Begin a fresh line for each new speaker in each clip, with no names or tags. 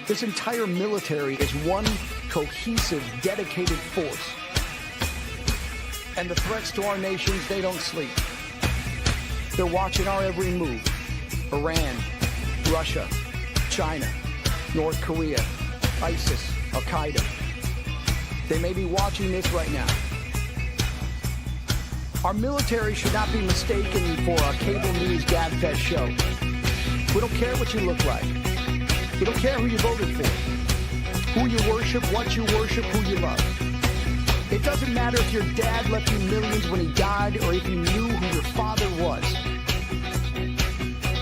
This entire military is one cohesive, dedicated force. And the threats to our nations, they don't sleep. They're watching our every move. Iran, Russia, China, North Korea, ISIS, Al-Qaeda. They may be watching this right now. Our military should not be mistaken for a cable news gabfest show. We don't care what you look like. We don't care who you voted for, who you worship, what you worship, who you love. It doesn't matter if your dad left you millions when he died or if you knew who your father was.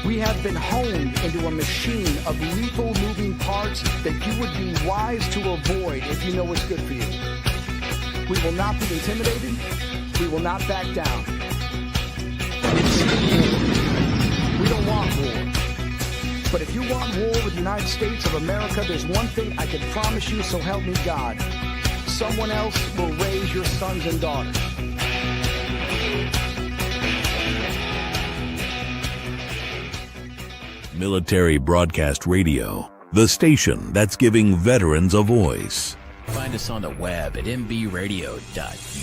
We have been honed into a machine of lethal moving parts that you would be wise to avoid if you know what's good for you. We will not be intimidated. We will not back down. We don't want war. But if you want war with the United States of America, there's one thing I can promise you, so help me God. Someone else will raise your sons and daughters.
Military Broadcast Radio, the station that's giving veterans a voice.
Find us on the web at mbradio.us.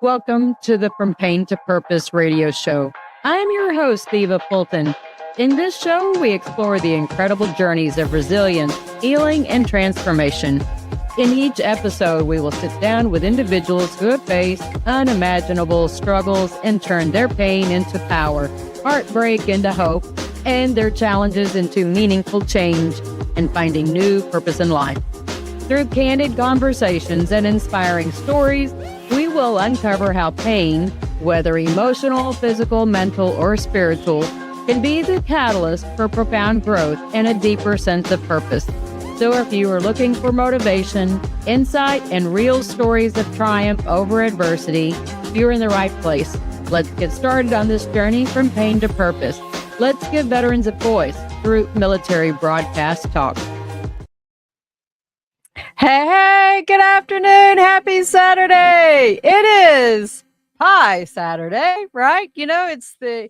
Welcome to the From Pain to Purpose radio show. I'm your host, Eva Fulton. In this show, we explore the incredible journeys of resilience, healing, and transformation. In each episode, we will sit down with individuals who have faced unimaginable struggles and turned their pain into power, heartbreak into hope, and their challenges into meaningful change and finding new purpose in life. Through candid conversations and inspiring stories, we will uncover how pain, whether emotional, physical, mental, or spiritual, can be the catalyst for profound growth and a deeper sense of purpose. So if you are looking for motivation, insight, and real stories of triumph over adversity, you're in the right place. Let's get started on this journey from pain to purpose. Let's give veterans a voice through Military Broadcast Talk. Hey, good afternoon. Happy Saturday. It is Pie Saturday, right? You know, it's the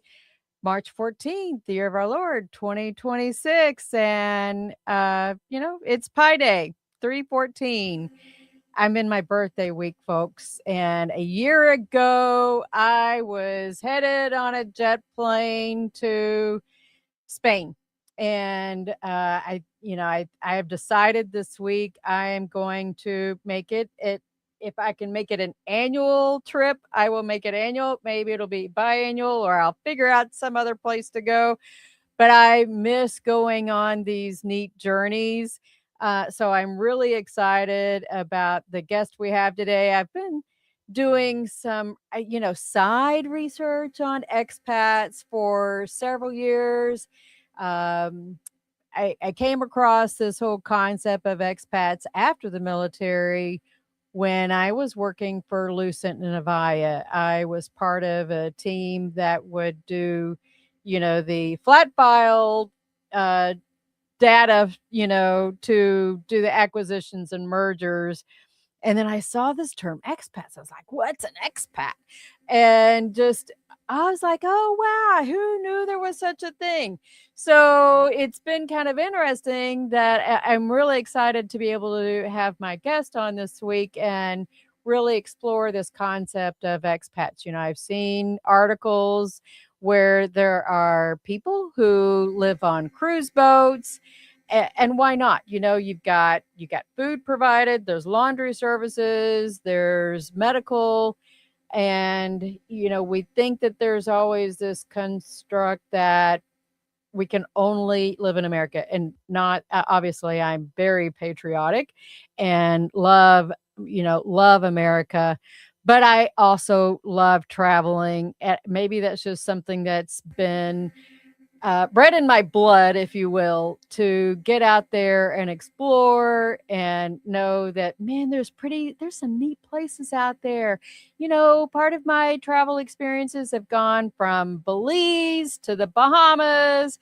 March 14th, the year of our Lord, 2026. And, it's Pi Day, 3/14. I'm in my birthday week, folks. And a year ago, I was headed on a jet plane to Spain. And I have decided this week I am going to make it. If I can make it an annual trip, I will make it annual. Maybe it'll be biannual, or I'll figure out some other place to go. But I miss going on these neat journeys. So I'm really excited about the guest we have today. I've been doing some, side research on expats for several years. I came across this whole concept of expats after the military when I was working for Lucent and Avaya. I was part of a team that would do, the flat file data, to do the acquisitions and mergers. And then I saw this term expats. I was like, what's an expat? And I was like, oh, wow, who knew there was such a thing? So it's been kind of interesting that I'm really excited to be able to have my guest on this week and really explore this concept of expats. I've seen articles where there are people who live on cruise boats. And why not? You've got food provided, there's laundry services, there's medical. And, we think that there's always this construct that we can only live in America, and not, obviously I'm very patriotic and love America, but I also love traveling. Maybe that's just something that's been bred in my blood, if you will, to get out there and explore and know that, man, there's some neat places out there. Part of my travel experiences have gone from Belize to the Bahamas,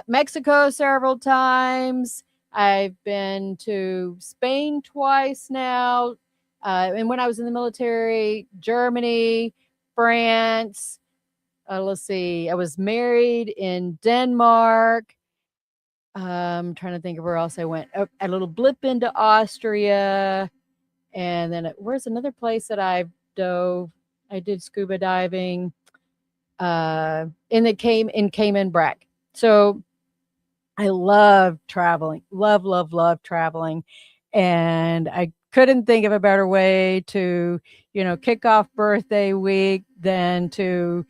Mexico several times. I've been to Spain twice now. And when I was in the military, Germany, France, let's see, I was married in Denmark. Trying to think of where else I went. Oh, a little blip into Austria, and then where's another place that I dove? I did scuba diving in Cayman Brac. So I love traveling, love traveling. And I couldn't think of a better way to, kick off birthday week than to,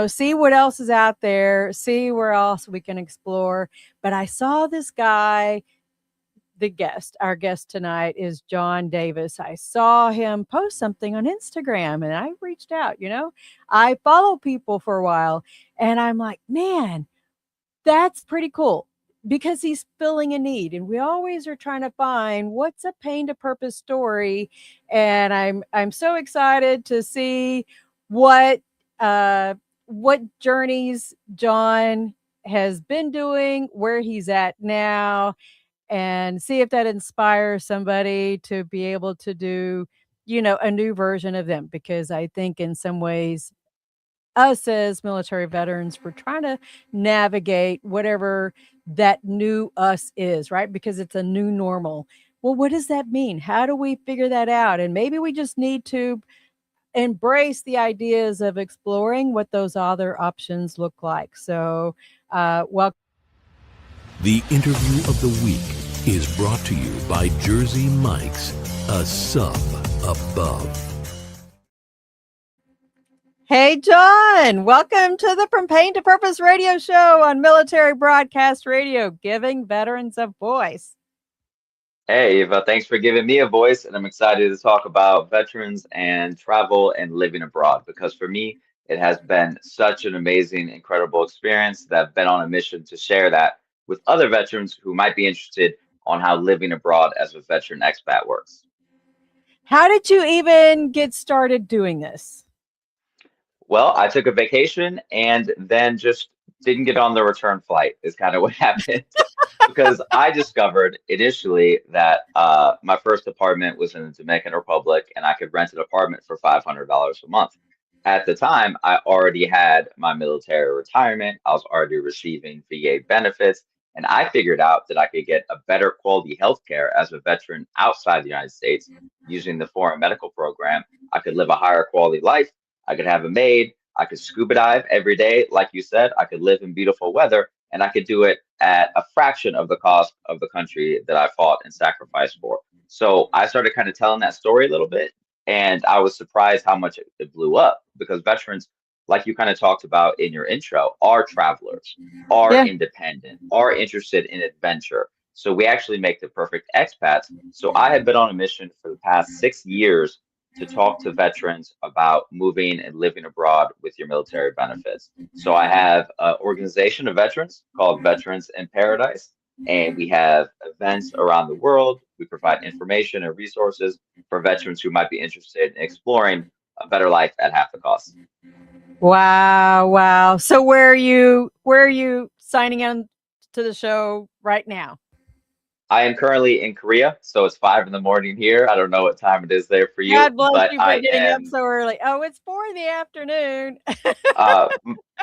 see what else is out there, see where else we can explore. But I saw this guy, our guest tonight is John Davis. I saw him post something on Instagram and I reached out, I follow people for a while and I'm like, man, that's pretty cool because he's filling a need and we always are trying to find what's a pain to purpose story. And I'm so excited to see what what journeys John has been doing, where he's at now, and see if that inspires somebody to be able to do, a new version of them. Because I think in some ways, us as military veterans, we're trying to navigate whatever that new us is, right? Because it's a new normal. Well, what does that mean? How do we figure that out? And maybe we just need to embrace the ideas of exploring what those other options look like. So, welcome.
The interview of the week is brought to you by Jersey Mike's, a sub above.
Hey, John, welcome to the From Pain to Purpose radio show on Military Broadcast Radio, giving veterans a voice.
Hey, Eva, thanks for giving me a voice. And I'm excited to talk about veterans and travel and living abroad because for me, it has been such an amazing, incredible experience that I've been on a mission to share that with other veterans who might be interested on how living abroad as a veteran expat works.
How did you even get started doing this?
Well, I took a vacation and then just didn't get on the return flight is kind of what happened. Because I discovered initially that my first apartment was in the Dominican Republic and I could rent an apartment for $500 a month. At the time, I already had my military retirement. I was already receiving VA benefits, and I figured out that I could get a better quality health care as a veteran outside the United States using the foreign medical program. I could live a higher quality life. I could have a maid. I could scuba dive every day. Like you said, I could live in beautiful weather and I could do it at a fraction of the cost of the country that I fought and sacrificed for. So I started kind of telling that story a little bit, and I was surprised how much it blew up because veterans, like you kind of talked about in your intro, are travelers, are
Yeah.
independent, are interested in adventure. So we actually make the perfect expats. So I have been on a mission for the past 6 years to talk to veterans about moving and living abroad with your military benefits. So I have an organization of veterans called Veterans in Paradise, and we have events around the world. We provide information and resources for veterans who might be interested in exploring a better life at half the cost.
Wow. So where are you signing on to the show right now?
I am currently in Korea, so it's 5 in the morning here. I don't know what time it is there for you,
God bless
but
you for
I
getting up
am
so early. Oh, it's 4 in the afternoon.
uh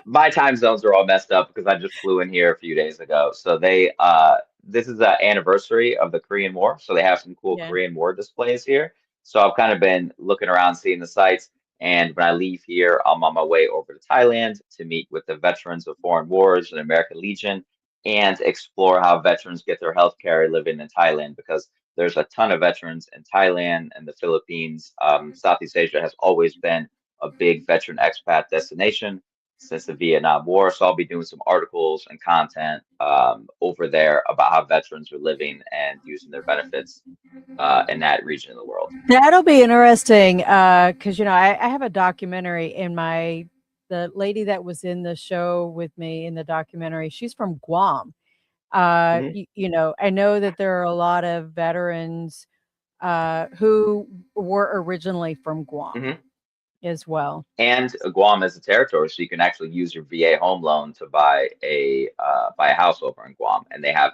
my time zones are all messed up because I just flew in here a few days ago. So this is the anniversary of the Korean War. So they have some cool
Yeah.
Korean War displays here. So I've kind of been looking around, seeing the sights. And when I leave here, I'm on my way over to Thailand to meet with the veterans of foreign wars and American Legion and explore how veterans get their health care living in Thailand because there's a ton of veterans in Thailand and the Philippines. Southeast Asia has always been a big veteran expat destination since the Vietnam War. So I'll be doing some articles and content over there about how veterans are living and using their benefits in that region of the world.
That'll be interesting because I have a documentary in the lady that was in the show with me in the documentary. She's from Guam.
hmm
I know that there are a lot of veterans who were originally from Guam
hmm
as well.
And Guam is a territory, so you can actually use your VA home loan to buy a house over in Guam, and they have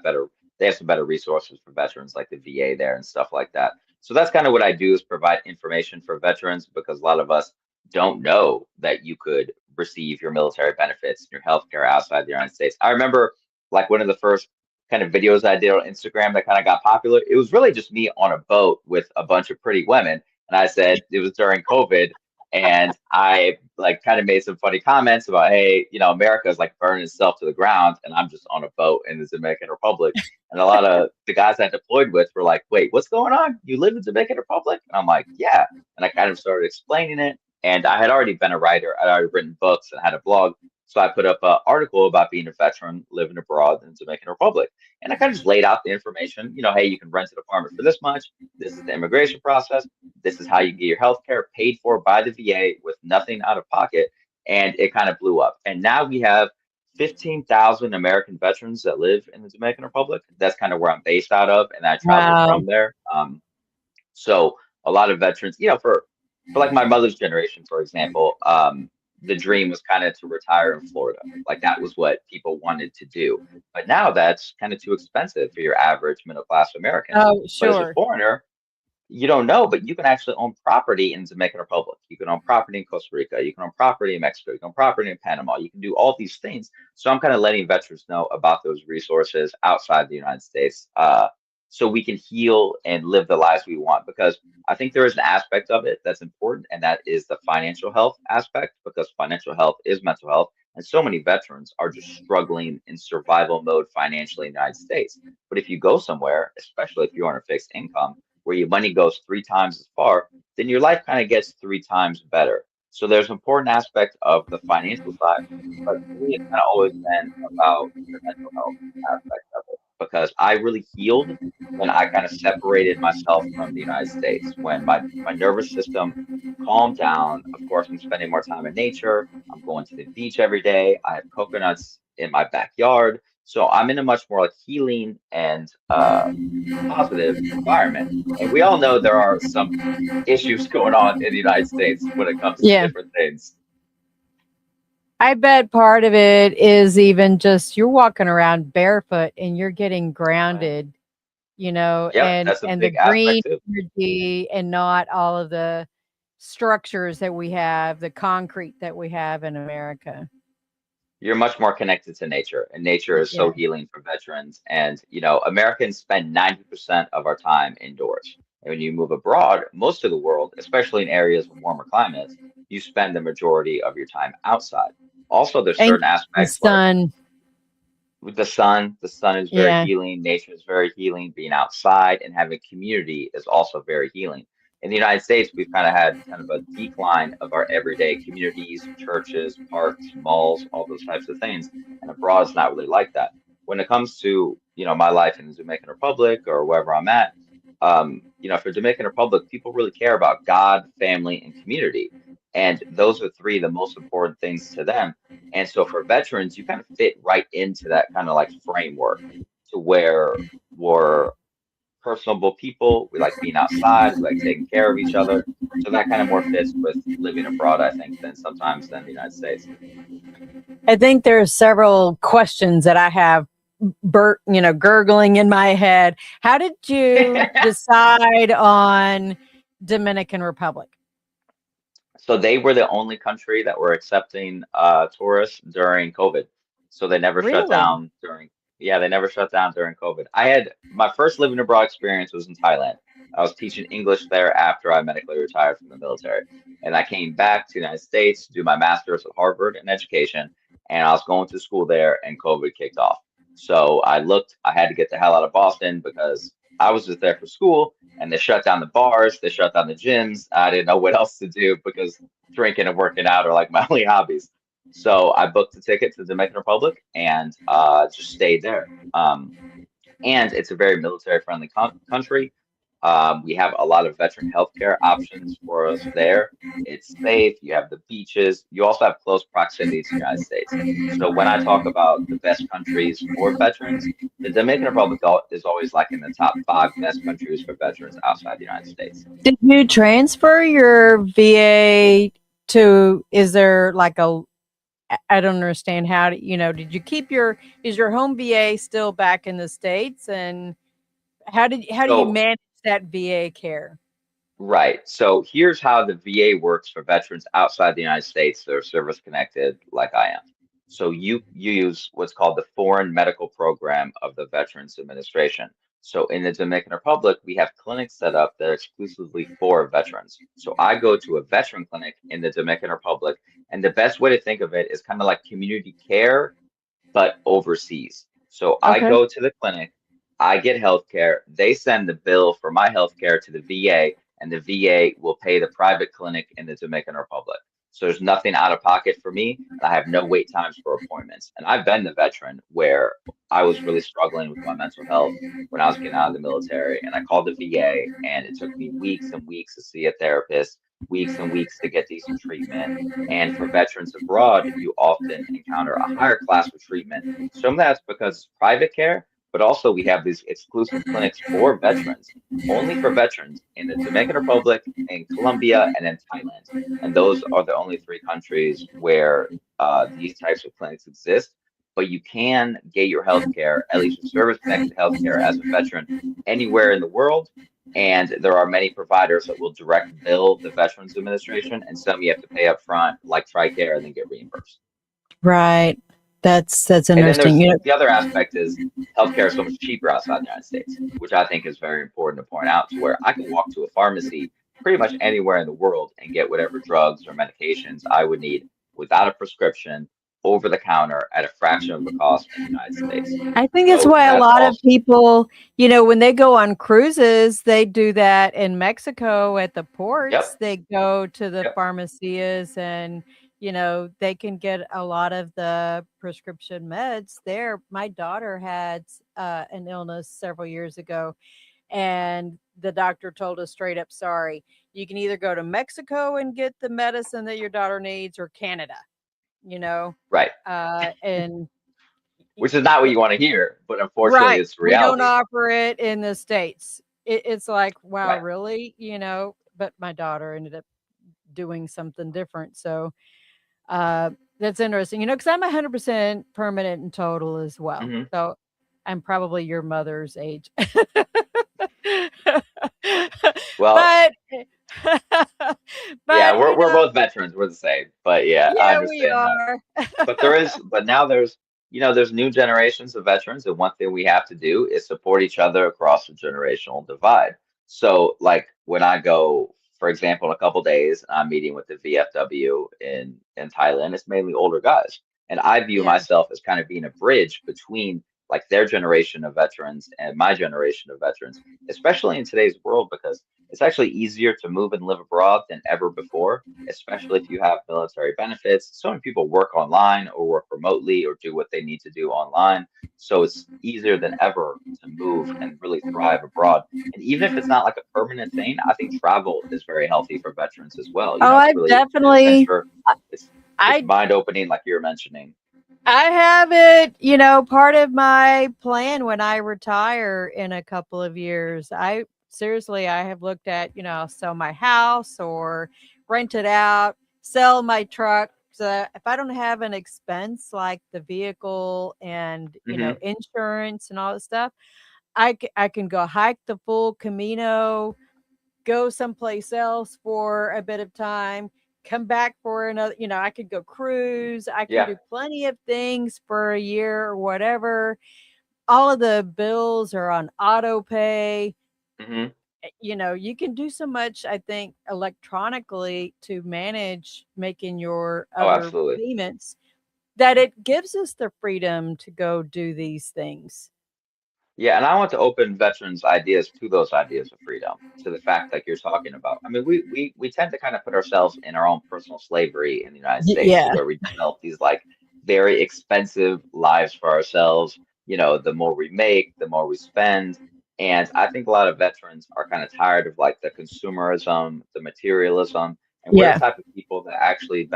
some better resources for veterans like the VA there and stuff like that. So that's kind of what I do is provide information for veterans because a lot of us don't know that you could receive your military benefits and your healthcare outside the United States. I remember like one of the first kind of videos I did on Instagram that kind of got popular. It was really just me on a boat with a bunch of pretty women. And I said it was during COVID. And I like kind of made some funny comments about, hey, America is like burning itself to the ground, and I'm just on a boat in the Dominican Republic. And a lot of the guys I deployed with were like, wait, what's going on? You live in the Dominican Republic? And I'm like, yeah. And I kind of started explaining it. And I had already been a writer. I'd already written books and had a blog. So I put up an article about being a veteran living abroad in the Dominican Republic. And I kind of just laid out the information, hey, you can rent an apartment for this much. This is the immigration process. This is how you get your health care paid for by the VA with nothing out of pocket. And it kind of blew up. And now we have 15,000 American veterans that live in the Dominican Republic. That's kind of where I'm based out of. And I travel
Wow.
from there. So a lot of veterans, for like my mother's generation, for example, the dream was kind of to retire in Florida. Like that was what people wanted to do. But now that's kind of too expensive for your average middle class American.
Oh,
But as a
sure.
foreigner, you don't know, but you can actually own property in the Dominican Republic. You can own property in Costa Rica. You can own property in Mexico. You can own property in Panama. You can do all these things. So I'm kind of letting veterans know about those resources outside the United States, so we can heal and live the lives we want. Because I think there is an aspect of it that's important, and that is the financial health aspect, because financial health is mental health. And so many veterans are just struggling in survival mode financially in the United States. But if you go somewhere, especially if you're on a fixed income, where your money goes 3 times as far, then your life kind of gets 3 times better. So there's an important aspect of the financial side, but for me, it's kind of always been about the mental health aspect of it, because I really healed when I kind of separated myself from the United States, when my nervous system calmed down. Of course, I'm spending more time in nature. I'm going to the beach every day. I have coconuts in my backyard. So I'm in a much more like healing and positive environment. And we all know there are some issues going on in the United States when it comes to
Yeah.
different things.
I bet part of it is even just you're walking around barefoot and you're getting
Right.
grounded,
Yep, that's a
and the
big
green
aspect too.
energy and not all of the structures that we have, the concrete that we have in America.
You're much more connected to nature, and nature is
Yeah.
so healing for veterans. And Americans spend 90% of our time indoors. And when you move abroad, most of the world, especially in areas with warmer climates, you spend the majority of your time outside. Also, there's
And
certain
the
aspects like
sun.
with the sun is very
Yeah.
healing, nature is very healing, being outside and having community is also very healing. In the United States, we've kind of had kind of a decline of our everyday communities, churches, parks, malls, all those types of things. And abroad, it's not really like that. When it comes to, my life in the Dominican Republic or wherever I'm at, for Dominican Republic, people really care about God, family, and community. And those are three of the most important things to them. And so for veterans, you kind of fit right into that kind of like framework, to where we're personable people. We like being outside. We like taking care of each other. So that kind of more fits with living abroad, I think, than the United States.
I think there are several questions that I have gurgling in my head. How did you decide on Dominican Republic?
So they were the only country that were accepting tourists during COVID. So they never shut
Really?
down during, yeah, they never shut down during COVID. I had my first living abroad experience was in Thailand. I was teaching English there after I medically retired from the military. And I came back to the United States to do my master's at Harvard in education. And I was going to school there, and COVID kicked off. So I had to get the hell out of Boston because I was just there for school, and they shut down the bars, they shut down the gyms. I didn't know what else to do because drinking and working out are like my only hobbies. So I booked a ticket to the Dominican Republic and just stayed there. And it's a very military friendly country. We have a lot of veteran healthcare options for us there. It's safe. You have the beaches. You also have close proximity to the United States. So when I talk about the best countries for veterans, the Dominican Republic is always like in the top 5 best countries for veterans outside the United States.
Did you transfer your VA to, is there like a, I don't understand how to, did you keep is your home VA still back in the States? And how do you
So
manage that VA care?
Right. So here's how the VA works for veterans outside the United States that are service connected like I am. So you use what's called the Foreign Medical Program of the Veterans Administration. So in the Dominican Republic, we have clinics set up that are exclusively for veterans. So I go to a veteran clinic in the Dominican Republic, and the best way to think of it is kind of like community care but overseas. So I
Okay.
go to the clinic, I get health care, they send the bill for my health care to the VA, and the VA will pay the private clinic in the Dominican Republic. So there's nothing out of pocket for me, and I have no wait times for appointments. And I've been the veteran where I was really struggling with my mental health when I was getting out of the military, and I called the VA, and it took me weeks and weeks to see a therapist, weeks and weeks to get decent treatment. And for veterans abroad, you often encounter a higher class of treatment. Some of that's because it's private care, but also we have these exclusive clinics for veterans, only for veterans in the Dominican Republic, in Colombia, and in Thailand. And those are the only three countries where these types of clinics exist. But you can get your health care, at least your service-connected health care as a veteran, anywhere in the world. And there are many providers that will direct bill the Veterans Administration, and some you have to pay up front, like TRICARE, and then get reimbursed.
Right. That's
And then
interesting.
there's
You know,
the other aspect is healthcare is so much cheaper outside the United States, which I think is very important to point out, to where I can walk to a pharmacy pretty much anywhere in the world and get whatever drugs or medications I would need without a prescription over the counter at a fraction of the cost in the United States.
I think it's
So
why a
that's
lot of
also,
people, when they go on cruises, they do that in Mexico at the ports.
yep,
They go to the
yep,
pharmacias and, they can get a lot of the prescription meds there. My daughter had an illness several years ago, and the doctor told us straight up, sorry, you can either go to Mexico and get the medicine that your daughter needs or Canada, you know,
right.
and
Which is not what you want to hear, but unfortunately,
right.
it's
We don't
reality.
offer it in the States. It's like, wow,
Right.
really? But my daughter ended up doing something different. So uh, that's interesting, because I'm 100% permanent and total as well.
Hmm.
So I'm probably your mother's age.
Well,
but,
yeah,
but,
we're both veterans. We're the same, but yeah, I
yeah, we
understand that.
are.
But now there's new generations of veterans, and one thing we have to do is support each other across the generational divide. So, like when I go, for example, in a couple days, I'm meeting with the VFW in Thailand. It's mainly older guys, and I view
Yeah.
myself as kind of being a bridge between like their generation of veterans and my generation of veterans, especially in today's world, because it's actually easier to move and live abroad than ever before, especially if you have military benefits. So many people work online or work remotely or do what they need to do online. So it's easier than ever to move and really thrive abroad. And even if it's not like a permanent thing, I think travel is very healthy for veterans as well.
Oh,
It's
I've
really an
definitely,
adventure. It's it's
I
mind opening, like you're mentioning.
I have it, part of my plan when I retire in a couple of years. I have looked at, I'll sell my house or rent it out, sell my truck. So if I don't have an expense like the vehicle and,
Hmm.
insurance and all that stuff, I can go hike the full Camino, go someplace else for a bit of time, come back for another, I could go cruise, I can
Yeah.
do plenty of things for a year or whatever. All of the bills are on auto pay.
Hmm.
You can do so much, I think, electronically to manage making your
Oh,
other
absolutely.
payments that it gives us the freedom to go do these things.
Yeah, and I want to open veterans' ideas to those ideas of freedom, to the fact like you're talking about. I mean, we tend to kind of put ourselves in our own personal slavery in the United States, to
Yeah.
where we develop these like very expensive lives for ourselves. The more we make, the more we spend. And I think a lot of veterans are kind of tired of like the consumerism, the materialism, and we're the
Yeah.
type of people that actually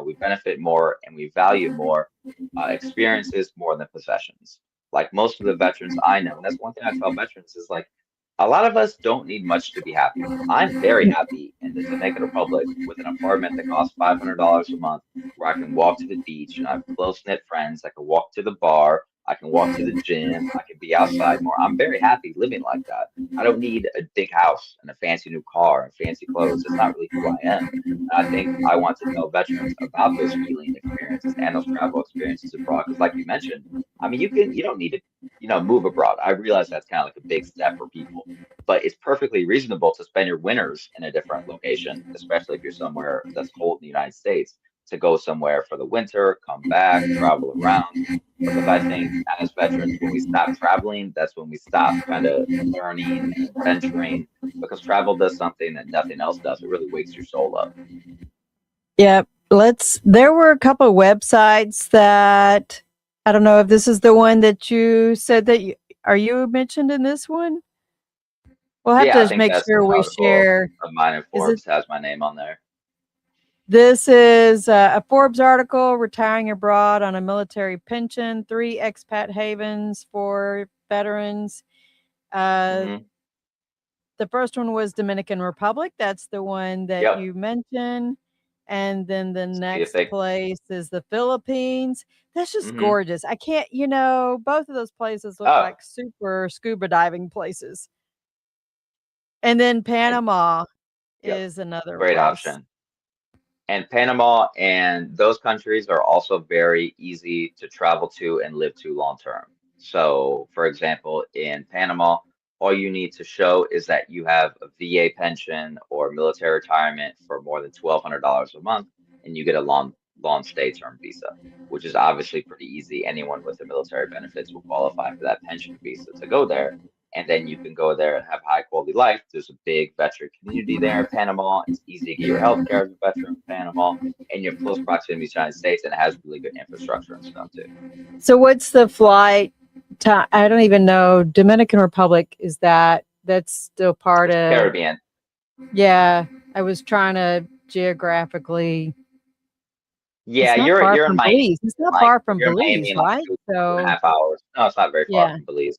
we benefit more and we value more experiences more than possessions. Like most of the veterans I know, and that's one thing I tell veterans is like a lot of us don't need much to be happy. I'm very happy in the Dominican Republic with an apartment that costs $500 a month, where I can walk to the beach and I have close knit friends. I can walk to the bar. I can walk to the gym. I can be outside more. I'm very happy living like that. I don't need a big house and a fancy new car and fancy clothes. It's not really who I am. And I think I want to tell veterans about those healing experiences and those travel experiences abroad. Because, like you mentioned, I mean, you don't need to, move abroad. I realize that's kind of like a big step for people, but it's perfectly reasonable to spend your winters in a different location, especially if you're somewhere that's cold in the United States, to go somewhere for the winter, come back, travel around. Because I think as veterans, when we stop traveling, that's when we stop kind of learning and adventuring, because travel does something that nothing else does. It really wakes your soul up.
Yep. There were a couple of websites that I don't know if this is the one that you said that are you mentioned in this one? We'll have
Yeah, I
to
think
make
that's
sure
an
we
article
share.
of mine in
Is it
Forbes has my name on there.
This is a Forbes article, Retiring Abroad on a Military Pension, 3 expat havens for veterans.
Hmm.
The first one was Dominican Republic. That's the one that
Yep.
you mentioned. And then the
See if
next
they.
place is the Philippines. That's just
Hmm.
gorgeous. I can't, both of those places look
Oh,
like super scuba diving places. And then
and
Panama
yep,
is another
great
place.
option. And Panama and those countries are also very easy to travel to and live to long term. So, for example, in Panama, all you need to show is that you have a VA pension or military retirement for more than $1,200 a month, and you get a long stay term visa, which is obviously pretty easy. Anyone with the military benefits will qualify for that pension visa to go there. And then you can go there and have high quality life. There's a big veteran community there in Panama. It's easy to get your health care as a veteran in Panama, and you're close proximity to the United States, and it has really good infrastructure and stuff too.
So what's the flight time? I don't even know. Dominican Republic, that's still part
It's
of,
Caribbean.
yeah, I was trying to geographically.
Yeah,
It's not
you're
far
you're in
from
Miami.
Belize. It's not
Like
far from
you're in Miami
Belize,
in like
right?
two and a
So,
half hours. No, it's not very far
yeah.
from Belize.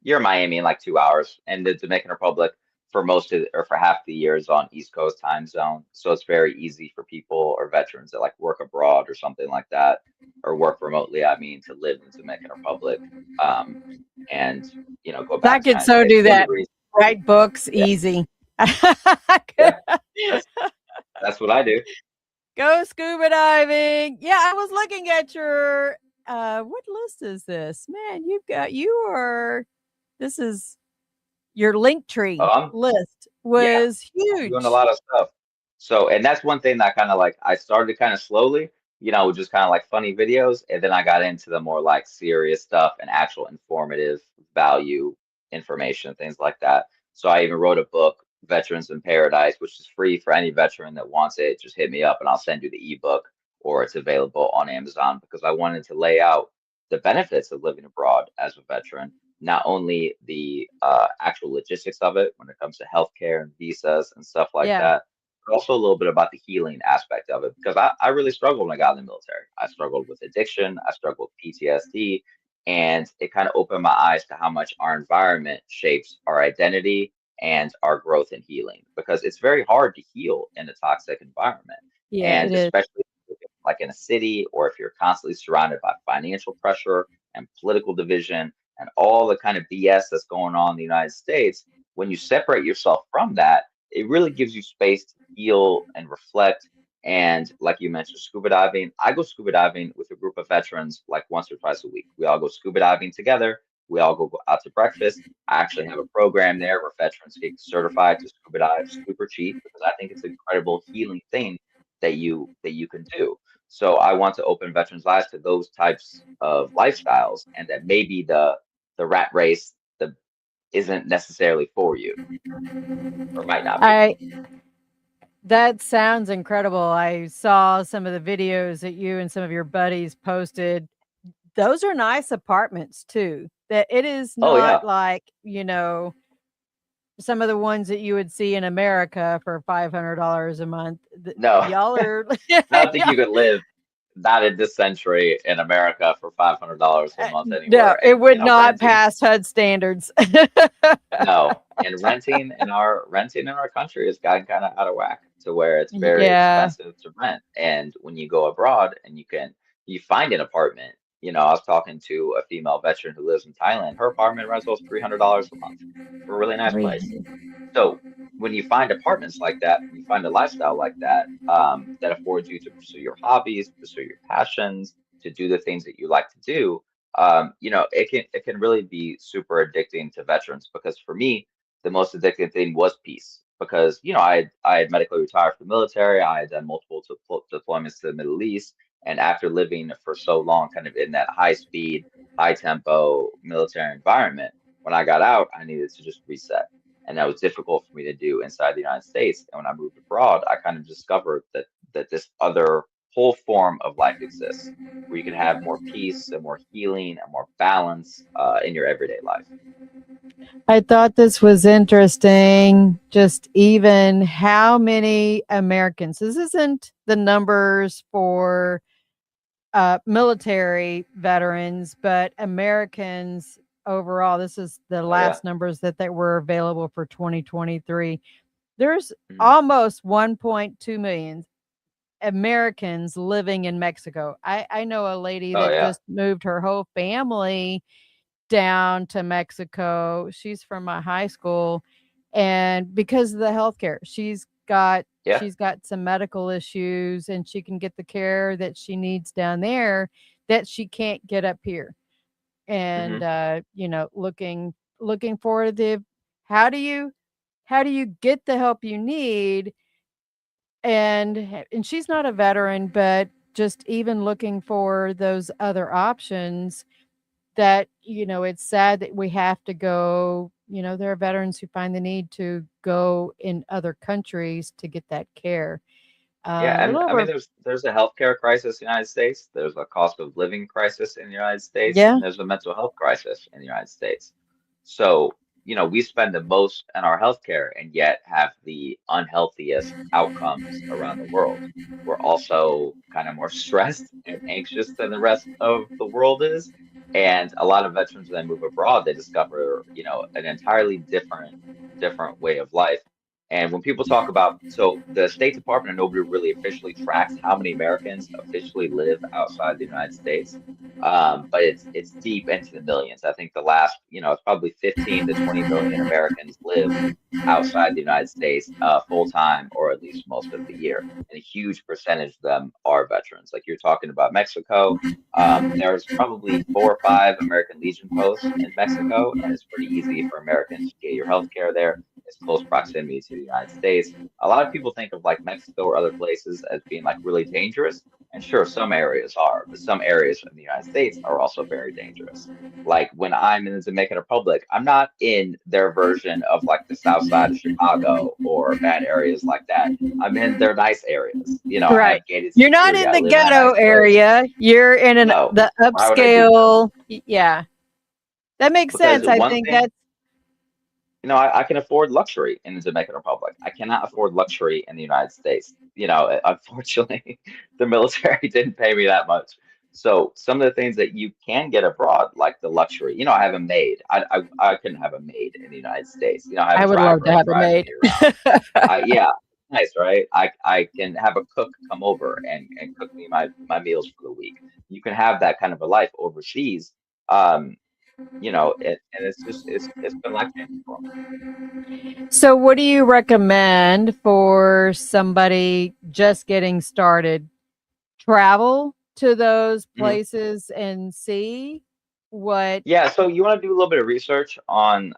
You're in Miami in like 2 hours, and the Dominican Republic for most of or for half the year is on East Coast time zone. So it's very easy for people or veterans that like work abroad or something like that, or work remotely. I mean, to live in the Dominican Republic, um, and go
I
back to the
could
United
so
States.
do
The only
that.
reason,
Write books
yeah,
easy.
yeah, that's that's what I do.
Go scuba diving. Yeah, I was looking at your what list is this? Man, this is your link tree
Um,
list
yeah.
was
I'm doing a
huge.
lot of stuff. So, and that's one thing that kind of like I started kind of slowly, just kind of like funny videos, and then I got into the more like serious stuff and actual informative value information, things like that. So I even wrote a book, Veterans in Paradise, which is free for any veteran that wants it. Just hit me up and I'll send you the ebook, or it's available on Amazon, because I wanted to lay out the benefits of living abroad as a veteran, not only the actual logistics of it when it comes to healthcare and visas and stuff like
Yeah.
that, but also a little bit about the healing aspect of it. Because I really struggled when I got in the military. I struggled with addiction, I struggled with PTSD, and it kind of opened my eyes to how much our environment shapes our identity and our growth and healing. Because it's very hard to heal in a toxic environment.
Yeah, it
And
is.
especially like in a city, or if you're constantly surrounded by financial pressure and political division and all the kind of BS that's going on in the United States, when you separate yourself from that, it really gives you space to heal and reflect. And like you mentioned, scuba diving, I go scuba diving with a group of veterans like once or twice a week. We all go scuba diving together. We all go out to breakfast. I actually have a program there where veterans get certified to scuba dive super cheap, because I think it's an incredible healing thing that you can do. So I want to open veterans' eyes to those types of lifestyles, and that maybe the rat race the isn't necessarily for you, or might not be.
I That sounds incredible. I saw some of the videos that you and some of your buddies posted. Those are nice apartments too. That it is
Oh
not
yeah,
like, some of the ones that you would see in America for $500 a month.
no,
Y'all are
I don't think you could live not in this century in America for $500 a month
no,
anywhere,
it
and
would not
renting.
pass HUD standards.
No, and renting in our country has gotten kind of out of whack to where it's very
Yeah.
expensive to rent. And when you go abroad and you find an apartment I was talking to a female veteran who lives in Thailand. Her apartment rental is $300 a month for a really nice place.
Really?
So when you find apartments like that, when you find a lifestyle like that, that affords you to pursue your hobbies, pursue your passions, to do the things that you like to do, it can really be super addicting to veterans. Because for me, the most addicting thing was peace. Because I had medically retired from the military. I had done multiple deployments to the Middle East, and after living for so long, kind of in that high speed, high tempo military environment, when I got out, I needed to just reset, and that was difficult for me to do inside the United States. And when I moved abroad, I kind of discovered that this other whole form of life exists, where you can have more peace and more healing and more balance in your everyday life.
I thought this was interesting. Just even how many Americans, this isn't the numbers for military veterans, but Americans overall. This is the
Oh yeah.
last numbers that were available for 2023. There's
Mhm.
almost 1.2 million Americans living in Mexico. I know a lady
Oh
that
yeah.
just moved her whole family down to Mexico. She's from my high school, and because of the healthcare,
Yeah.
she's got some medical issues, and she can get the care that she needs down there that she can't get up here. And
Hmm.
looking forward to how do you how do you get the help you need, and she's not a veteran, but just even looking for those other options that, it's sad that we have to go, there are veterans who find the need to go in other countries to get that care.
Yeah,
A
and
little
I mean,
over.
there's a healthcare crisis in the United States. There's a cost of living crisis in the United States,
Yeah,
and there's a mental health crisis in the United States. So, we spend the most on our healthcare and yet have the unhealthiest outcomes around the world. We're also kind of more stressed and anxious than the rest of the world is. And a lot of veterans, when they move abroad, they discover, an entirely different way of life. And when people talk about, so the State Department and nobody really officially tracks how many Americans officially live outside the United States, but it's deep into the millions. I think the last, it's probably 15 to 20 million Americans live outside the United States full time, or at least most of the year. And a huge percentage of them are veterans. Like you're talking about Mexico, there's probably 4 or 5 American Legion posts in Mexico, and it's pretty easy for Americans to get your health care there. It's close proximity to the United States. A lot of people think of like Mexico or other places as being like really dangerous. And sure, some areas are, but some areas in the United States are also very dangerous. Like when I'm in the Dominican Republic, I'm not in their version of like the south side of Chicago or bad areas like that. I'm in their nice areas. I
right.
have gated
You're not
security.
in
I
the
live in a
ghetto
nice place.
area. You're in
No,
the
why would I do that?
upscale. Yeah, that makes
Because
sense. I
one
think
thing,
that's
I can afford luxury in the Dominican Republic. I cannot afford luxury in the United States. Unfortunately, the military didn't pay me that much. So some of the things that you can get abroad, like the luxury, I have a maid. I couldn't have a maid in the United States. I have
I
a
would love
driver.
to
I
have a
drive
maid.
me around. Yeah, nice, right? I can have a cook come over and cook me my meals for the week. You can have that kind of a life overseas. Um, and it's been life changing for me.
So, what do you recommend for somebody just getting started? Travel to those places and see what.
Yeah, so you want to do a little bit of research on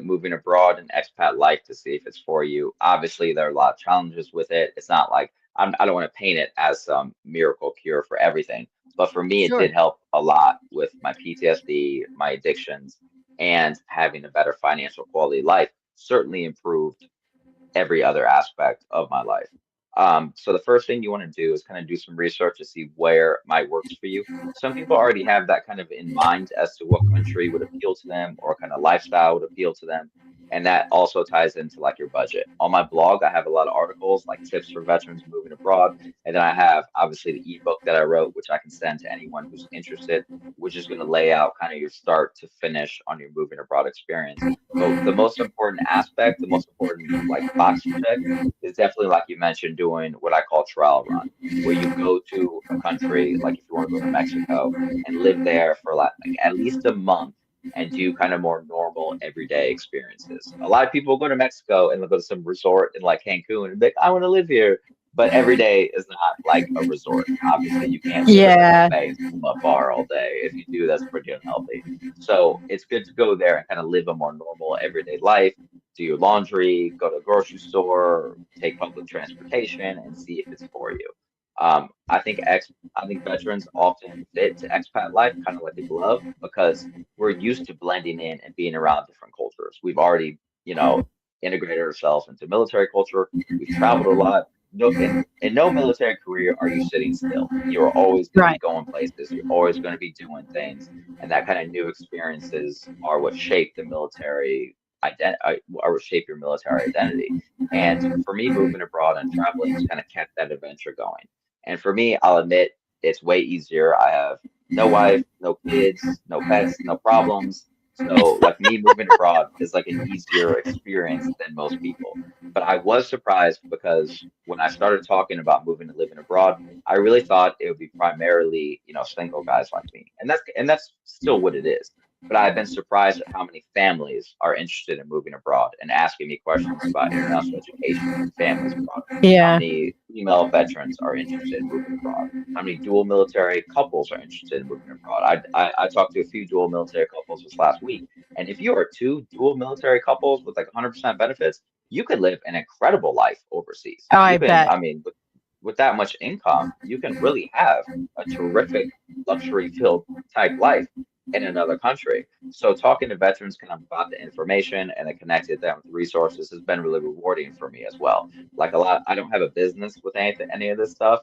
moving abroad and expat life to see if it's for you. Obviously, there are a lot of challenges with it. It's not like I don't want to paint it as some miracle cure for everything, but for me, it
Sure.
did help a lot with my PTSD, my addictions, and having a better financial quality of life. Certainly improved every other aspect of my life. So the first thing you want to do is kind of do some research to see where might works for you. Some people already have that kind of in mind as to what country would appeal to them or kind of lifestyle would appeal to them. And that also ties into like your budget. On my blog, I have a lot of articles like tips for veterans moving abroad. And then I have obviously the ebook that I wrote, which I can send to anyone who's interested, which is going to lay out kind of your start to finish on your moving abroad experience. But the most important aspect, the most important like box to check is definitely like you mentioned, doing what I call trial run, where you go to a country, like if you want to go to Mexico and live there for like at least a month and do kind of more normal everyday experiences. A lot of people go to Mexico and they'll go to some resort in like Cancun and be like, I want to live here. But every day is not like a resort. Obviously, you can't sit at the
Yeah.
buffet and swim up bar all day. If you do, that's pretty unhealthy. So it's good to go there and kind of live a more normal everyday life, do your laundry, go to a grocery store, take public transportation, and see if it's for you. I think veterans often fit to expat life kind of like a glove because we're used to blending in and being around different cultures. We've already, integrated ourselves into military culture. We've traveled a lot. No, in no military career are you sitting still. You're always going to be
Right.
going places. You're always going to be doing things, and that kind of new experiences are what shape the military are what shape your military identity. And for me, moving abroad and traveling has kind of kept that adventure going. And for me, I'll admit it's way easier. I have no wife, no kids, no pets, no problems. So, like me moving abroad is like an easier experience than most people. But I was surprised because when I started talking about moving and living abroad, I really thought it would be primarily, single guys like me. And that's still what it is. But I've been surprised at how many families are interested in moving abroad and asking me questions about international education and families abroad. How
Yeah.
many female veterans are interested in moving abroad? How many dual military couples are interested in moving abroad? I talked to a few dual military couples this last week, and if you are two dual military couples with like 100% benefits, you could live an incredible life overseas.
Oh,
You
I
can,
bet.
I mean, with that much income, you can really have a terrific luxury filled type life in another country. So talking to veterans kind of about the information and then connected them with resources has been really rewarding for me as well. Like a lot, I don't have a business with any of this stuff.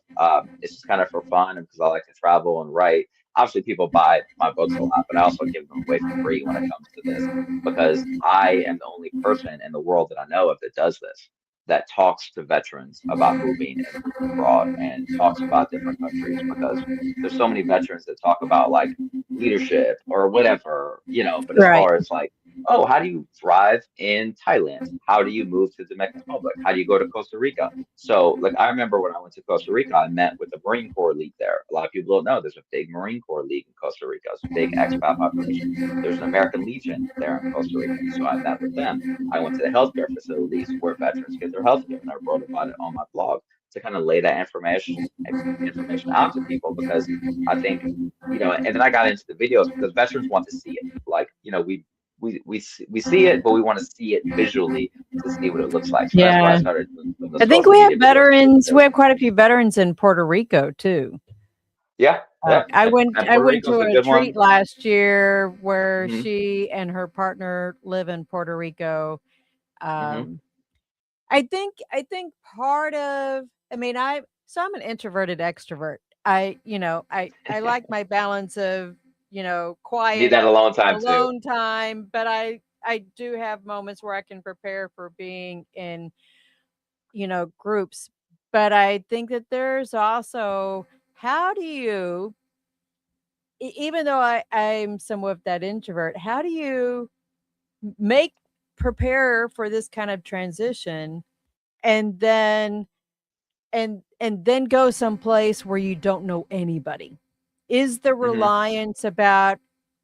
It's just kind of for fun and because I like to travel and write. Obviously, people buy my books a lot, but I also give them away for free when it comes to this because I am the only person in the world that I know of that does this, that talks to veterans about moving and moving abroad and talks about different countries because there's so many veterans that talk about like leadership or whatever, but as
Right.
far as like, oh, how do you thrive in Thailand? How do you move to the Dominican Republic? How do you go to Costa Rica? So, like, I remember when I went to Costa Rica, I met with the Marine Corps League there. A lot of people don't know there's a big Marine Corps League in Costa Rica. It's a big expat population. There's an American Legion there in Costa Rica. So I met with them. I went to the healthcare facilities where veterans get their healthcare, and I wrote about it on my blog to kind of lay that information out to people because I think and then I got into the videos because veterans want to see it. Like, we see it, but we want to see it visually to see what it looks like. So that's why I
Yeah.
started doing the
I think
social
we have
media videos too,
veterans. We
because
have quite a few veterans in Puerto Rico too.
yeah, yeah.
I
And,
went.
and
I
Puerto
went
Rico's
to
a
a
good
retreat
one.
last year where
Hmm.
she and her partner live in Puerto Rico.
Hmm.
Um, I think part of. I mean, I'm an introverted extrovert. I like my balance of
You need
quiet,
that alone time too.
alone time, but I do have moments where I can prepare for being in groups. But I think that there's also how do you even though I'm somewhat of that introvert, how do you make prepare for this kind of transition and then go someplace where you don't know anybody? Is the
Hmm.
reliance about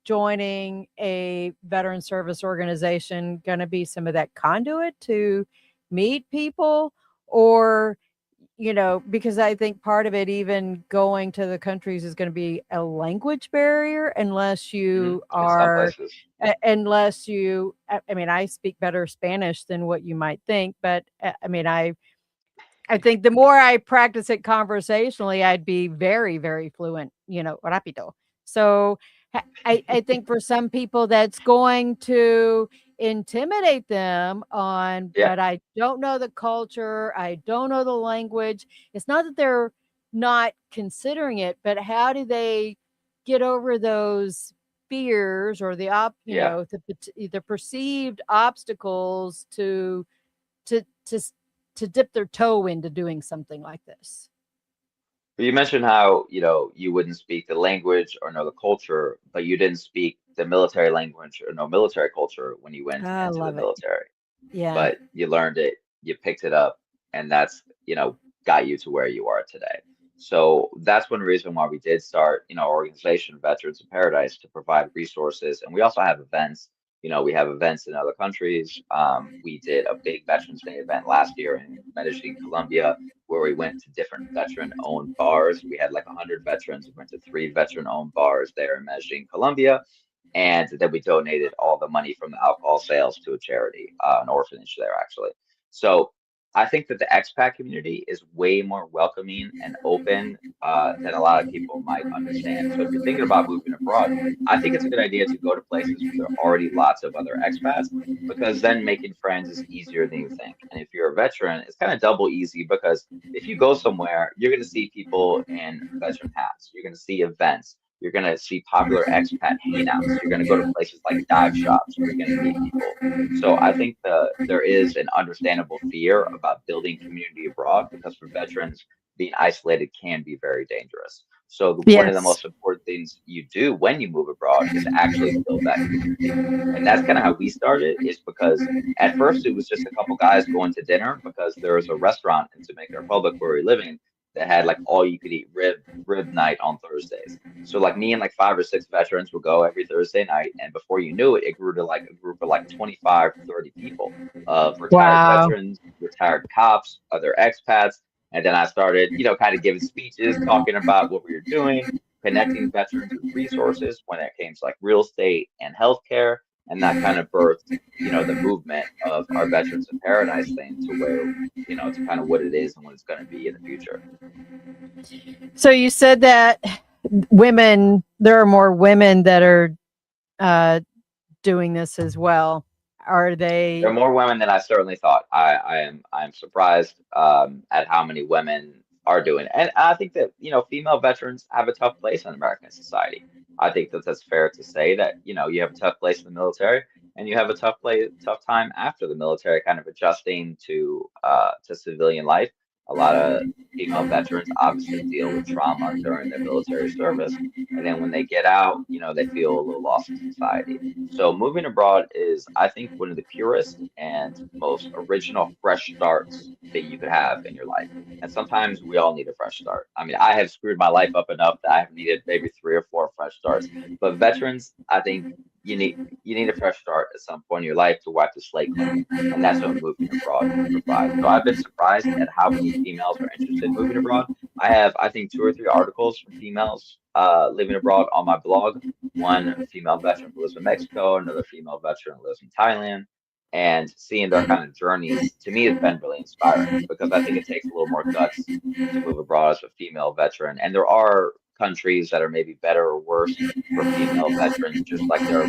joining a veteran service organization going to be some of that conduit to meet people? Or because I think part of it, even going to the countries, is going to be a language barrier unless
Hmm.
you
In some
are,
places.
unless you, I mean, I speak better Spanish than what you might think, but I mean, I think the more I practice it conversationally, I'd be very, very fluent, rapido. So I think for some people that's going to intimidate them on,
Yeah.
but I don't know the culture, I don't know the language. It's not that they're not considering it, but how do they get over those? fears or
Yeah.
the perceived obstacles to to to dip their toe into doing something like this.
But you mentioned how, you wouldn't speak the language or know the culture, but you didn't speak the military language or know military culture when you went
I
into the
love it.
military.
Yeah.
But you learned it, you picked it up, and that's, got you to where you are today. So that's one reason why we did start, our organization, Veterans in Paradise, to provide resources. And we also have events. We have events in other countries. We did a big Veterans Day event last year in Medellin, Colombia, where we went to different veteran-owned bars. We had like 100 veterans. We went to 3 veteran-owned bars there in Medellin, Colombia, and then we donated all the money from the alcohol sales to a charity, an orphanage there actually. So I think that the expat community is way more welcoming and open than a lot of people might understand. So if you're thinking about moving abroad, I think it's a good idea to go to places where there are already lots of other expats, because then making friends is easier than you think. And if you're a veteran, it's kind of double easy, because if you go somewhere, you're going to see people in veteran hats, you're going to see events, you're going to see popular expat hangouts. You're going to go to places like dive shops where you're going to meet people. So I think there is an understandable fear about building community abroad, because for veterans, being isolated can be very dangerous. So one of the
Yes.
most important things you do when you move abroad is actually build that community. And that's kind of how we started, is because at first it was just a couple guys going to dinner, because there was a restaurant in Jamaica Republic where we were living that had like all you could eat rib night on Thursdays. So like me and like 5 or 6 veterans would go every Thursday night, and before you knew it, it grew to like a group of like 25, 30 people of retired
Wow.
veterans, retired cops, other expats. And then I started, kind of giving speeches, talking about what we were doing, connecting veterans with resources when it came to like real estate and healthcare. And that kind of birthed, the movement of our Veterans in Paradise thing to where, to kind of what it is and what it's going to be in the future.
So you said that there are more women that are uh, doing this as well. Are
There are
they?
more women than I certainly thought. I am surprised at how many women are doing it. And I think that, female veterans have a tough place in American society. I think that that's fair to say that, you have a tough place in the military, and you have a tough time after the military, kind of adjusting to civilian life. A lot of female veterans obviously deal with trauma during their military service, and then when they get out, they feel a little lost in society. So moving abroad is, I think, one of the purest and most original fresh starts that you could have in your life. And sometimes we all need a fresh start. I mean, I have screwed my life up enough that I've needed maybe 3 or 4 fresh starts. But veterans, I think you need a fresh start at some point in your life to wipe the slate clean. And that's what moving abroad can provide. So I've been surprised at how many females are interested in moving abroad. I have, I think, 2 or 3 articles from females living abroad on my blog. One female veteran who lives in Mexico, another female veteran who lives in Thailand. And seeing their kind of journeys to me has been really inspiring, because I think it takes a little more guts to move abroad as a female veteran. And there are countries that are maybe better or worse for female veterans, just like there are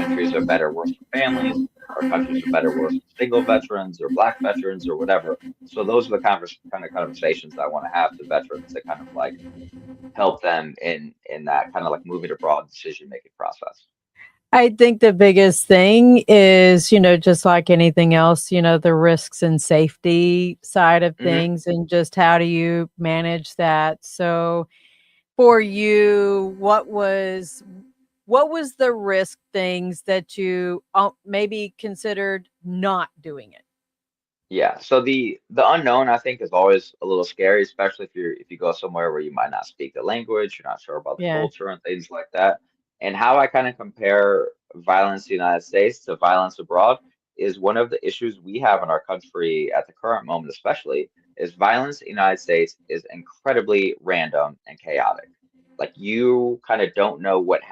countries that are better or worse for families, or countries are better or worse for single veterans or black veterans or whatever. So those are the kind of conversations that I want to have to veterans, to kind of like help them in that kind of like moving abroad decision making process.
I think the biggest thing is, just like anything else, the risks and safety side of
Hmm.
things, and just how do you manage that. So for you, what was the risk things that you maybe considered not doing it?
Yeah, so the unknown, I think, is always a little scary, especially if you go somewhere where you might not speak the language, you're not sure about the
Yeah.
culture and things like that. And how I kind of compare violence in the United States to violence abroad is, one of the issues we have in our country at the current moment, especially, is violence in the United States is incredibly random and chaotic. Like, you kind of don't know what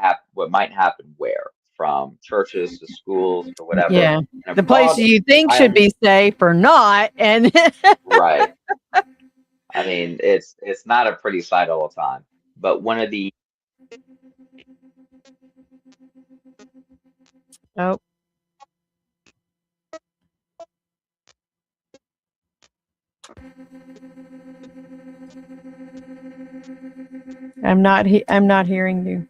might happen where, from churches to schools to whatever.
Yeah.
And
The places
abroad,
you think
I
should
understand.
be safe or not. And
Right. I mean, it's not a pretty sight all the time. But one of the
oh, I'm not hearing you.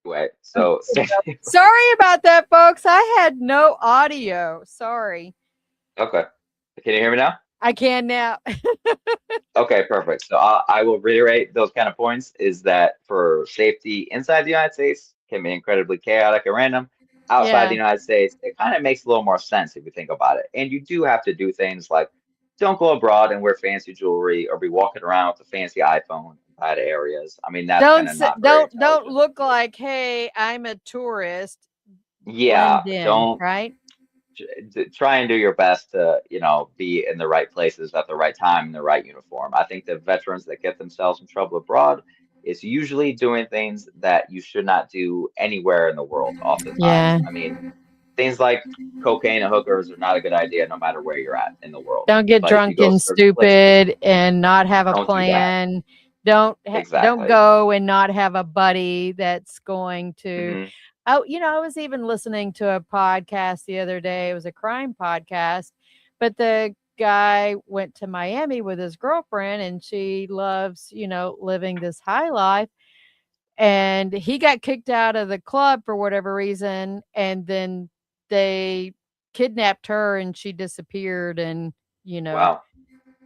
Anyway, so
Sorry about that, folks. I had no audio. Sorry.
okay. Can you hear me now?
I can now.
Okay, perfect. So I will reiterate those kind of points is that for safety inside the United States can be incredibly chaotic and random. Outside the
Yeah.
United States, it kind of makes a little more sense if you think about it. And you do have to do things like don't go abroad and wear fancy jewelry or be walking around with a fancy iPhone in bad areas. I mean, that's kind of not very
Don't
intelligent.
look like, hey, I'm a tourist.
Yeah,
Blend in,
don't
right?
try and do your best to, be in the right places at the right time in the right uniform. I think the veterans that get themselves in trouble abroad is usually doing things that you should not do anywhere in the world, oftentimes.
Yeah.
I mean, things like cocaine and hookers are not a good idea no matter where you're at in the world.
Don't get
But if you
drunk
go
and
certain places,
stupid and not have a
don't do that.
plan. Don't
Exactly.
go and not have a buddy that's going to.
Hmm.
Oh, I was even listening to a podcast the other day. It was a crime podcast, but the guy went to Miami with his girlfriend and she loves, living this high life. And he got kicked out of the club for whatever reason. And then they kidnapped her and she disappeared. And, you know,
Wow.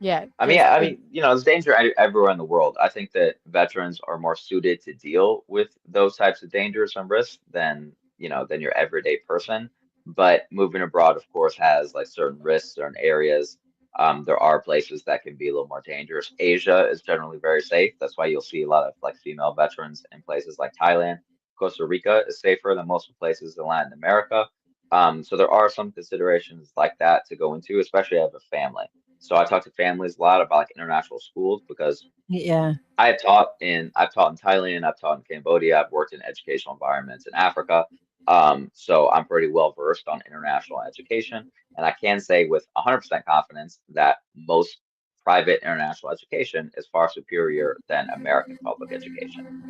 yeah,
I mean,
just,
I mean, there's danger everywhere in the world. I think that veterans are more suited to deal with those types of dangers and risks than your everyday person. But moving abroad, of course, has like certain risks, certain areas. There are places that can be a little more dangerous. Asia is generally very safe. That's why you'll see a lot of like female veterans in places like Thailand. Costa Rica is safer than most places in Latin America. So there are some considerations like that to go into, especially as a family. So I talk to families a lot about like international schools because
yeah.
I've taught in Thailand, I've taught in Cambodia, I've worked in educational environments in Africa. So I'm pretty well versed on international education, and I can say with 100% confidence that most private international education is far superior than American public education.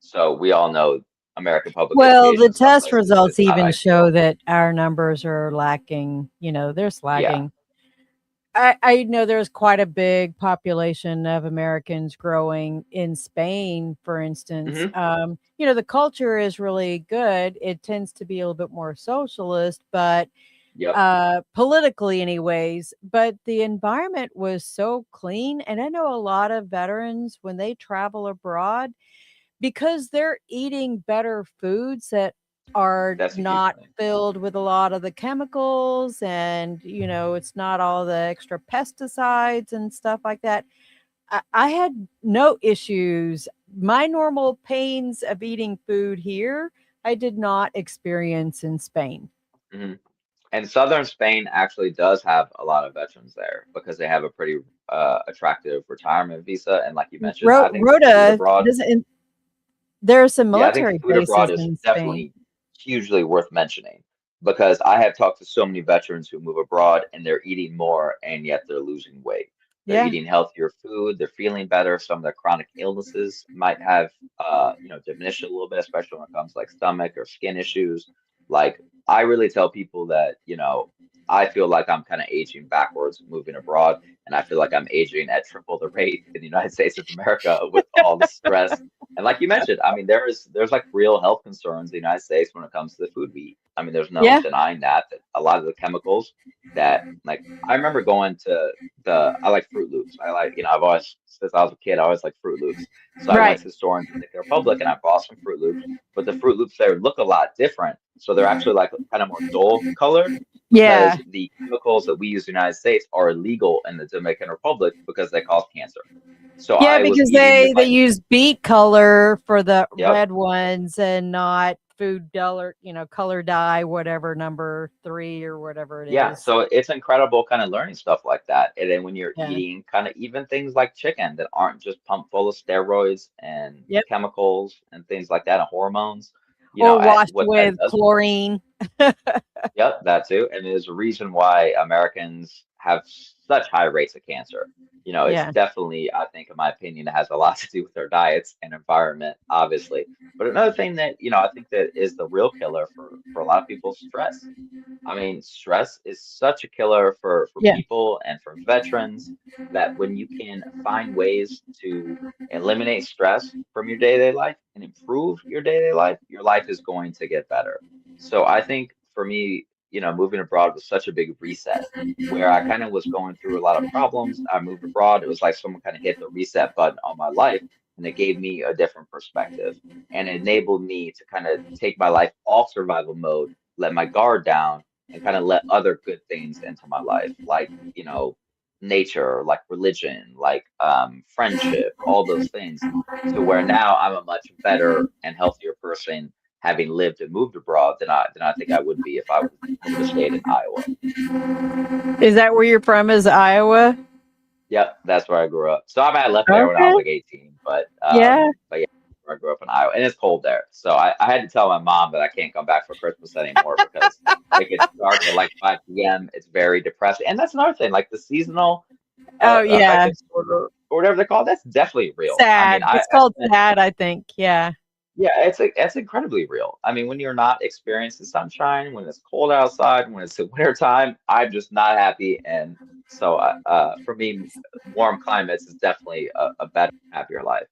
So we all know American public
Well, the
education in some
test
places
results
is not
even show
ideal.
that our numbers are lacking, they're
Yeah.
lagging. I know there's quite a big population of Americans growing in Spain, for instance.
Hmm.
The culture is really good. It tends to be a little bit more socialist, but
Yep.
politically, anyways. But the environment was so clean. And I know a lot of veterans, when they travel abroad, because they're eating better foods that are
That's a huge
not
thing.
filled with a lot of the chemicals and it's not all the extra pesticides and stuff like that. I had no issues. My normal pains of eating food here I did not experience in Spain.
Hmm. And southern Spain actually does have a lot of veterans there because they have a pretty attractive retirement visa. And like you mentioned, I think the food
Rhoda
abroad,
doesn't. There are some
yeah, I think the
military
food abroad
bases
is
in Spain.
definitely hugely worth mentioning because I have talked to so many veterans who move abroad and they're eating more and yet they're losing weight. They're
Yeah.
eating healthier food, they're feeling better. Some of their chronic illnesses might have diminished a little bit, especially when it comes to like stomach or skin issues. Like I really tell people that, I feel like I'm kind of aging backwards moving abroad, and I feel like I'm aging at triple the rate in the United States of America with all the stress and like you mentioned, I mean, there's like real health concerns in the United States when it comes to the food we eat. I mean, there's no
Yeah.
denying that a lot of the chemicals that like I remember going to I like Fruit Loops. I like, I've always since I was a kid, I always like Fruit Loops. So I went
Right.
to the store in Dominican Republic and I bought some Fruit Loops, but the Fruit Loops there look a lot different. So they're actually like kind of more dull colored. because
Yeah.
the chemicals that we use in the United States are illegal in the Dominican Republic because they cause cancer. So
Yeah,
I was
because
eating with
they
my,
use beet color for the
yep,
red ones and not food color, color dye, whatever number 3 or whatever it
yeah.
is.
So it's incredible kind of learning stuff like that. And then when you're
Yeah.
eating kind of even things like chicken that aren't just pumped full of steroids and
Yep.
chemicals and things like that and hormones,
Or washed
what that
with
does.
chlorine.
Yep, that too. And there's a reason why Americans have such high rates of cancer. It's
Yeah.
definitely, I think, in my opinion, it has a lot to do with our diets and environment, obviously. But another thing that, I think that is the real killer for a lot of people is stress. I mean, stress is such a killer for
Yeah.
people and for veterans that when you can find ways to eliminate stress from your day-to-day life and improve your life is going to get better. So I think for me, moving abroad was such a big reset where I kind of was going through a lot of problems. I moved abroad. It was like someone kind of hit the reset button on my life and it gave me a different perspective and it enabled me to kind of take my life off survival mode, let my guard down and kind of let other good things into my life, like, nature, like religion, like friendship, all those things, to where now I'm a much better and healthier person having lived and moved abroad than I think I would be if I would have stayed in Iowa.
Is that where you're from? Is Iowa?
Yep, that's where I grew up. So I left there when I was
Okay.
like 18,
Yeah.
but yeah, I grew up in Iowa, and it's cold there. So I had to tell my mom that I can't come back for Christmas anymore because it gets dark at like 5 p.m. It's very depressing, and that's another thing. Like the seasonal
Oh, yeah.
affective disorder or whatever they call it, that's definitely real. I mean,
Sad. It's
I
called
spent
sad, I think. Yeah.
yeah, it's incredibly real. I mean, when you're not experiencing sunshine, when it's cold outside, when it's the winter time, I'm just not happy. And so, for me, warm climates is definitely a better, happier life.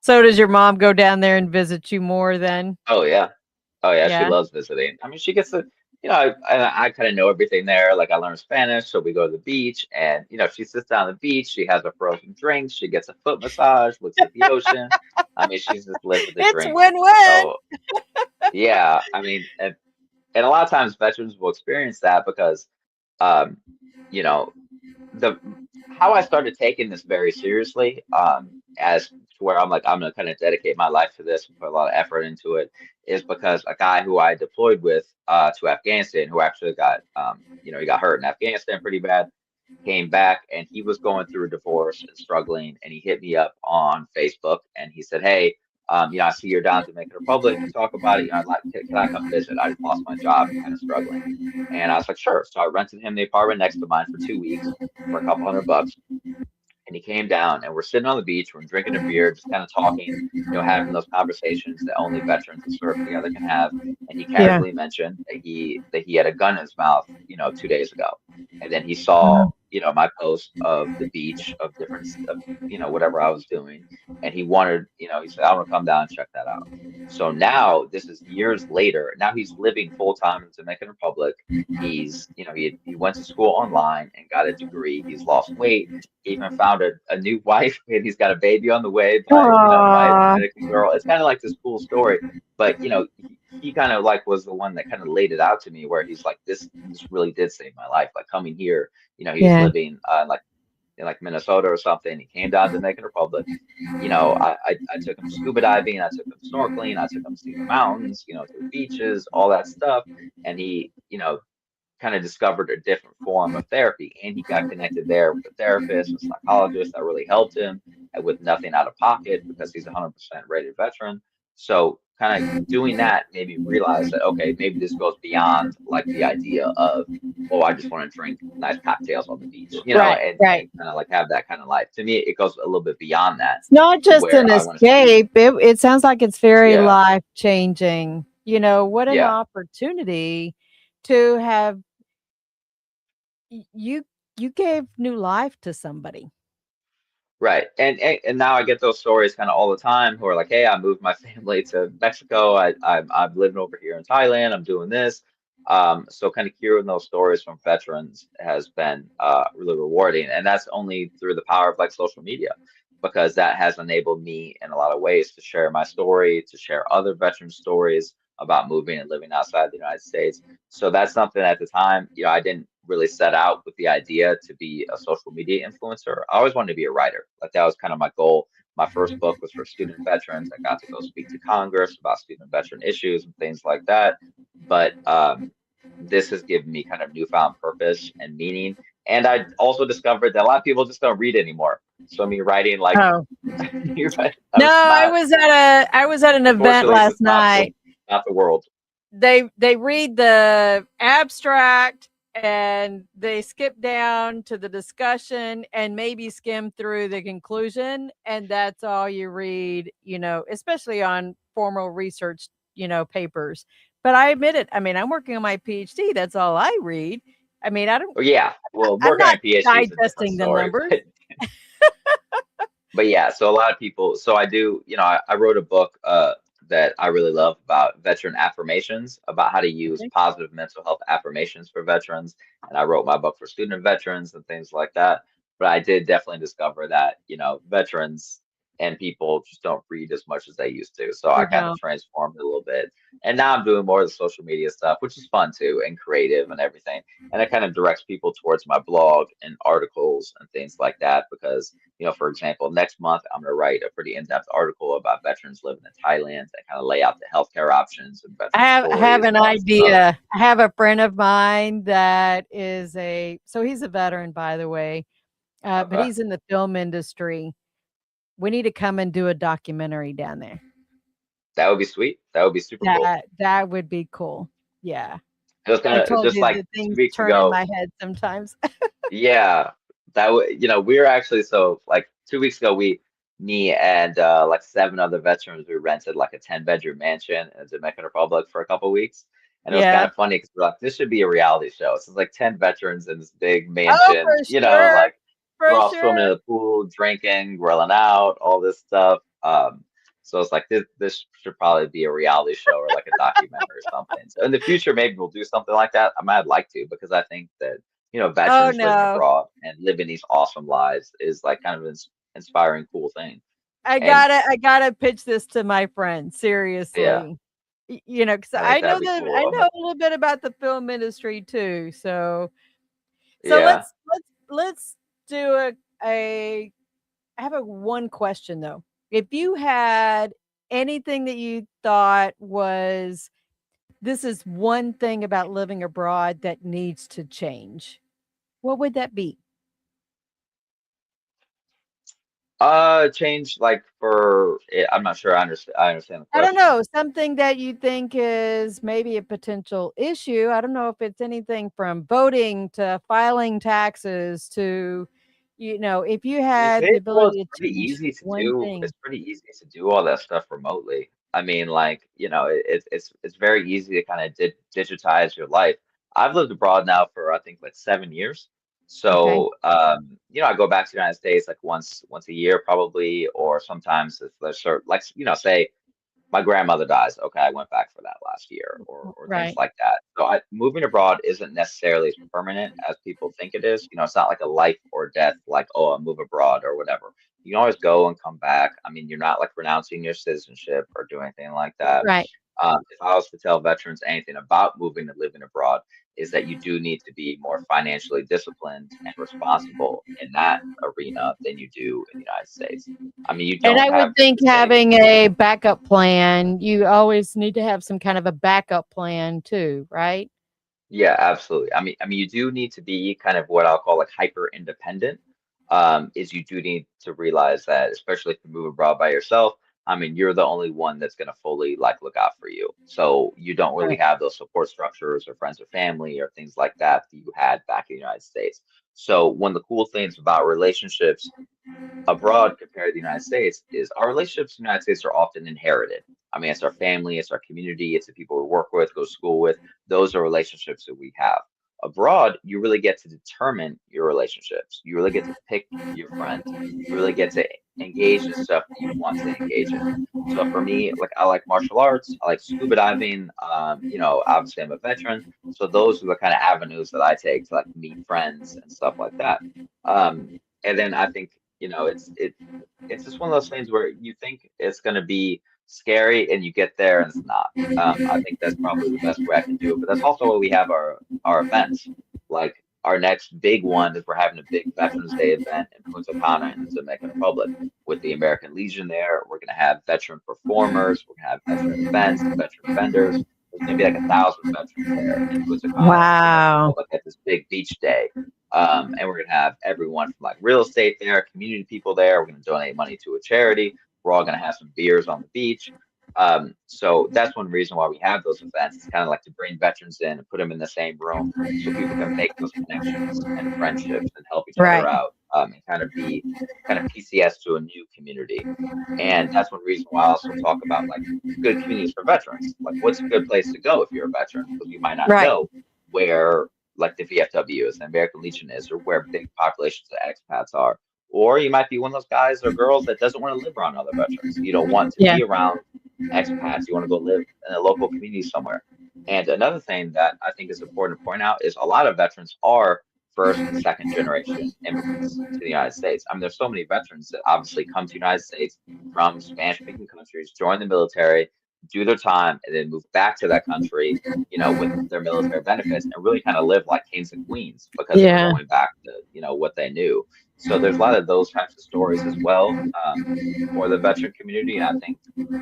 So does your mom go down there and visit you more then?
Oh yeah, oh yeah, she
Yeah.
loves visiting. I mean, she gets to, I kind of know everything there. Like I learned Spanish, so we go to the beach, and she sits down on the beach. She has a frozen drink. She gets a foot massage, looks at the ocean. I mean, she's just living the
It's
dream.
win-win.
So yeah, I mean, and a lot of times veterans will experience that because um you know the how I started taking this very seriously, as to where I'm like I'm gonna kind of dedicate my life to this and put a lot of effort into it, is because a guy who I deployed with to Afghanistan, who actually got he got hurt in Afghanistan pretty bad, came back and he was going through a divorce and struggling, and he hit me up on Facebook and he said, "Hey, I see you're down to Dominican Republic to talk about it. I'd like, can I come visit? I just lost my job and kind of struggling." And I was like, "Sure." So I rented him the apartment next to mine for 2 weeks for a couple $100. And he came down and we're sitting on the beach, we're drinking a beer, just kind of talking, having those conversations that only veterans that serve together can have. And he
Yeah.
casually mentioned that he had a gun in his mouth, 2 days ago. And then he saw,
Wow.
my post of the beach of different of, whatever I was doing. And he wanted, he said, "I want to come down and check that out." So now this is years later. Now he's living full time in the Dominican Republic. He's, he went to school online and got a degree. He's lost weight, even found a new wife, and he's got a baby on the way by a
Aw.
Dominican girl. It's kind of like this cool story, but he kind of like was the one that kind of laid it out to me where he's like, this really did save my life. Like coming here, he was
Yeah.
living like in like Minnesota or something. He came down to Dominican Republic. I took him scuba diving, I took him snorkeling, I took him to see the mountains, to the beaches, all that stuff. And he, kind of discovered a different form of therapy, and he got connected there with a therapist, a psychologist that really helped him with nothing out of pocket because he's a 100% rated veteran. So kind of doing that made me realize that okay, maybe this goes beyond like the idea of, oh, I just want to drink nice cocktails on the beach,
Right, right.
and kind of like have that kind of life. To me, it goes a little bit beyond that,
It's not
to
just an
where I want to see.
escape. It sounds like it's very
Yeah,
life changing. What an
yeah.
opportunity to have you you gave new life to somebody.
Right. And now I get those stories kind of all the time who are like, "Hey, I moved my family to Mexico. I'm living over here in Thailand. I'm doing this." So kind of hearing those stories from veterans has been really rewarding, and that's only through the power of like social media, because that has enabled me in a lot of ways to share my story, to share other veteran stories, about moving and living outside the United States. So that's something at the time, I didn't really set out with the idea to be a social media influencer. I always wanted to be a writer. Like that was kind of my goal. My first book was for student veterans. I got to go speak to Congress about student veteran issues and things like that. But this has given me kind of newfound purpose and meaning. And I also discovered that a lot of people just don't read anymore. So me writing like
Oh
you're right.
no,
It's not,
I was at an event
unfortunately,
last
it's not
night.
not the world.
They read the abstract and they skip down to the discussion and maybe skim through the conclusion, and that's all you read, especially on formal research, papers. But I admit it. I mean, I'm working on my PhD. That's all I read. I mean,
Well, yeah. Well,
I'm
working on
not
a PhD is a different
digesting the
story.
numbers.
But yeah, so a lot of people, so I do, I wrote a book that I really love about veteran affirmations, about how to use
Okay.
positive mental health affirmations for veterans. And I wrote my book for student veterans and things like that. But I did definitely discover that, veterans and people just don't read as much as they used to. So I
They
kind of
don't.
transformed it a little bit. And now I'm doing more of the social media stuff, which is fun too, and creative and everything. And it kind of directs people towards my blog and articles and things like that because for example, next month I'm going to write a pretty in-depth article about veterans living in Thailand and kind of lay out the healthcare options and veteran
I have
stories
an
and all that stuff.
idea. I have a friend of mine that is so he's a veteran, by the way, but
Okay,
he's in the film industry. We need to come and do a documentary down there.
that would be sweet. That would be super cool.
That would be cool. Yeah.
Just
I
kind of
told
just
you
like
the
two
things
weeks
turn in
ago.
my head sometimes.
Yeah, that would we were actually so like 2 weeks ago me and like seven other veterans we rented like a 10-bedroom mansion in the Dominican Republic for a couple weeks. And it was kind
Yeah.
of funny because we're like, this should be a reality show. So it's like 10 veterans in this big
Oh,
mansion,
for sure.
like we're
For
all swimming in
sure.
the pool, drinking, grilling out, all this stuff. So it's like this should probably be a reality show or like a documentary or something. So in the future, maybe we'll do something like that. I might like to because I think that
Oh,
veterans living
no.
abroad and living these awesome lives is like kind of an inspiring, cool thing.
I
And
gotta pitch this to my friend,
yeah,
seriously. Because
I think
I know
that'd be cool.
I know a little bit about the film industry too. So
Yeah.
let's do a I have a one question though. If you had anything that you thought was this is one thing about living abroad that needs to change, what would that be?
Change like for I'm not sure I understand the
I don't
question.
know, something that you think is maybe a potential issue. I don't know if it's anything from voting to filing taxes to, if you had the
It's
ability to
pretty
change
easy to
one
do. It's
thing.
pretty easy to do all that stuff remotely. I mean, like, it's very easy to kind of digitize your life. I've lived abroad now for I think like 7 years.
Okay.
So, I go back to the United States like once a year probably, or sometimes if there's certain like, say my grandmother dies. Okay, I went back for that last year, or things
Right.
like that. So moving abroad isn't necessarily as permanent as people think it is. It's not like a life or death, like oh, I move abroad or whatever. You can always go and come back. I mean, you're not like renouncing your citizenship or doing anything like that.
Right.
If I was to tell veterans anything about moving and living abroad, is that you do need to be more financially disciplined and responsible in that arena than you do in the United States. I mean, you
And
don't
I
have
would think
the same.
having a backup plan, you always need to have some kind of a backup plan too, right?
Yeah, absolutely. I mean, you do need to be kind of what I'll call like hyper independent. Is you do need to realize that, especially if you move abroad by yourself, I mean, you're the only one that's going to fully like look out for you. So you don't really
Right.
have those support structures or friends or family or things like that you had back in the United States. So one of the cool things about relationships abroad compared to the United States is our relationships in the United States are often inherited. I mean, it's our family, it's our community, it's the people we work with, go to school with. Those are relationships that we have. Abroad, you really get to determine your relationships. You really get to pick your friends. You really get to engage in stuff that you want to engage in. So for me, like I like martial arts, I like scuba diving. Obviously I'm a veteran, so those are the kind of avenues that I take to like meet friends and stuff like that. And then I think it's just one of those things where you think it's going to be scary, and you get there and it's not. I think that's probably the best way I can do it. But that's also why we have our events. Like our next big one is we're having a big Veterans Day event in Punta Cana in the Dominican Republic with the American Legion there. We're going to have veteran performers. We're going to have veteran events, veteran vendors. There's going to be like 1,000 veterans there in Punta Cana in the Dominican
Wow.
Republic at this big beach day. And we're going to have everyone from like real estate there, community people there. We're going to donate money to a charity. We're all going to have some beers on the beach. So that's one reason why we have those events. It's kind of like to bring veterans in and put them in the same room so people can make those connections and friendships and help each other
Right.
out, and kind of be kind of PCS to a new community. And that's one reason why I also talk about like good communities for veterans. Like what's a good place to go if you're a veteran? Because you might not
Right.
know where like the VFW is, the American Legion is, or where big populations of expats are. Or you might be one of those guys or girls that doesn't want to live around other veterans. You don't want to
Yeah.
be around expats. You want to go live in a local community somewhere. And another thing that I think is important to point out is a lot of veterans are first and second generation immigrants to the United States. I mean, there's so many veterans that obviously come to the United States from Spanish-speaking countries, join the military, do their time, and then move back to that country, with their military benefits and really kind of live like kings and queens because they were
Yeah.
going back to, what they knew. So there's a lot of those types of stories as well, for the veteran community. And I think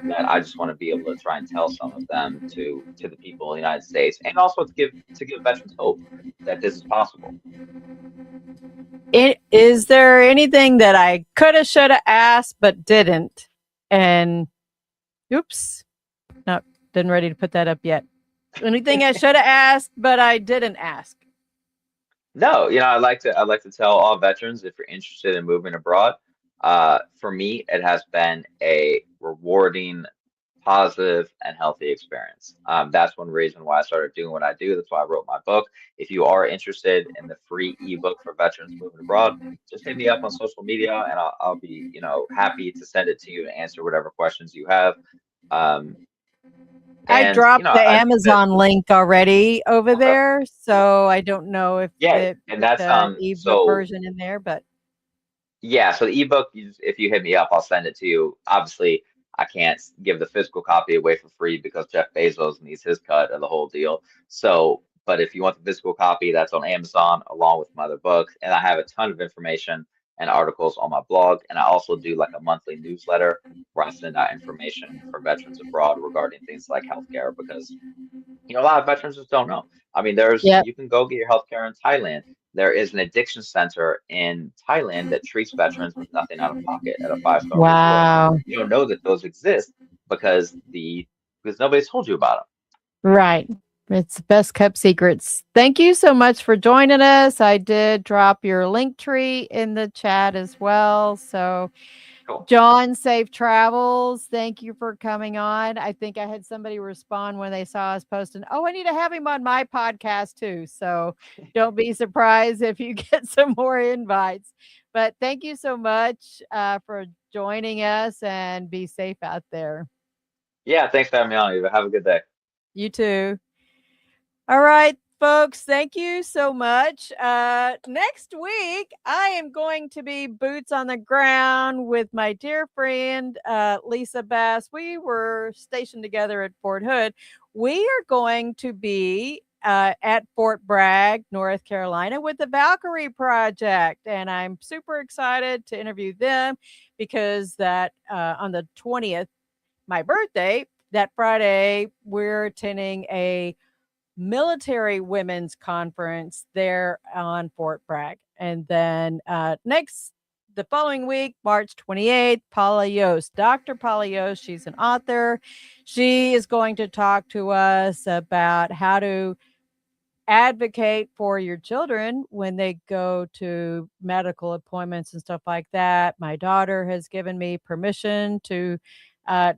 that I just want to be able to try and tell some of them to the people in the United States, and also to give veterans hope that this is possible.
Is there anything that I could have, should have asked, but didn't? And oops, not didn't ready to put that up yet. Anything I should have asked, but I didn't ask?
No, I'd like to tell all veterans if you're interested in moving abroad. For me, it has been a rewarding, positive, and healthy experience. That's one reason why I started doing what I do. That's why I wrote my book. If you are interested in the free ebook for veterans moving abroad, just hit me up on social media, and I'll be happy to send it to you and answer whatever questions you have. Um,
I
and
dropped the
I think that
Amazon link already over
okay,
there,
cool.
so I don't know if
Yeah,
it
and
put
that's
the ebook
so.
version in there, but
Yeah, so the ebook, if you hit me up, I'll send it to you. Obviously, I can't give the physical copy away for free because Jeff Bezos needs his cut of the whole deal. So, but if you want the physical copy, that's on Amazon along with my other books. And I have a ton of information and articles on my blog. And I also do like a monthly newsletter where I send out information for veterans abroad regarding things like healthcare because a lot of veterans just don't know. I mean,
yeah.
you can go get your healthcare in Thailand. There is an addiction center in Thailand that treats veterans with nothing out of pocket at a five-star resort.
Wow.
You don't know that those exist because nobody's told you about
Right. It's the best kept secrets. Thank you so much for joining us. I did drop your link tree in the chat as well. So,
them. Cool.
John, safe travels. Thank you for coming on. I think I had somebody respond when they saw us posting, oh, I need to have him on my podcast too. So don't be surprised if you get some more invites. But thank you so much for joining us, and be safe out there.
Yeah, thanks for having me on, Eva. Have a good day.
You too. All right, folks, thank you so much. Next week, I am going to be boots on the ground with my dear friend, Lisa Bass. We were stationed together at Fort Hood. We are going to be at Fort Bragg, North Carolina, with the Valkyrie Project. And I'm super excited to interview them because that on the 20th, my birthday, that Friday, we're attending a military women's conference there on Fort Bragg. And then the following week, March 28th, Paula Yost, Dr. Paula Yost, she's an author. She is going to talk to us about how to advocate for your children when they go to medical appointments and stuff like that. My daughter has given me permission to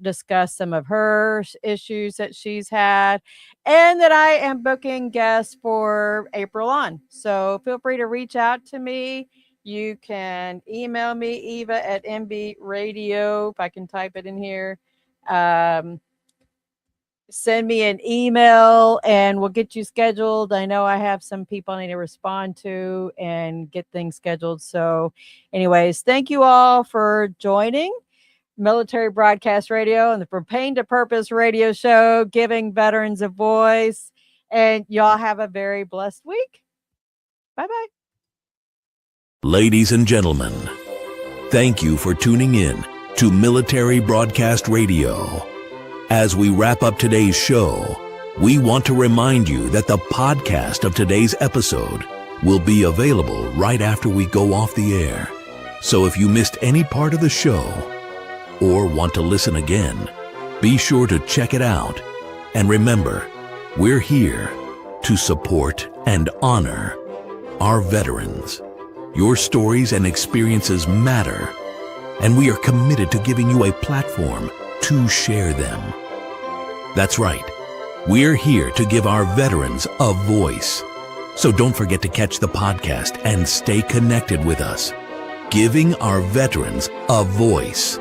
discuss some of her issues that she's had, and that I am booking guests for April on. So feel free to reach out to me. You can email me, Eva at MB Radio, if I can type it in here. Send me an email and we'll get you scheduled. I know I have some people I need to respond to and get things scheduled. So, anyways, thank you all for joining. Military Broadcast Radio and the From Pain to Purpose radio show, giving veterans a voice. And y'all have a very blessed week. Bye-bye.
Ladies and gentlemen, thank you for tuning in to Military Broadcast Radio. As we wrap up today's show, we want to remind you that the podcast of today's episode will be available right after we go off the air. So if you missed any part of the show or want to listen again, be sure to check it out. And remember, we're here to support and honor our veterans. Your stories and experiences matter, and we are committed to giving you a platform to share them. That's right. We're here to give our veterans a voice. So don't forget to catch the podcast and stay connected with us. Giving our veterans a voice.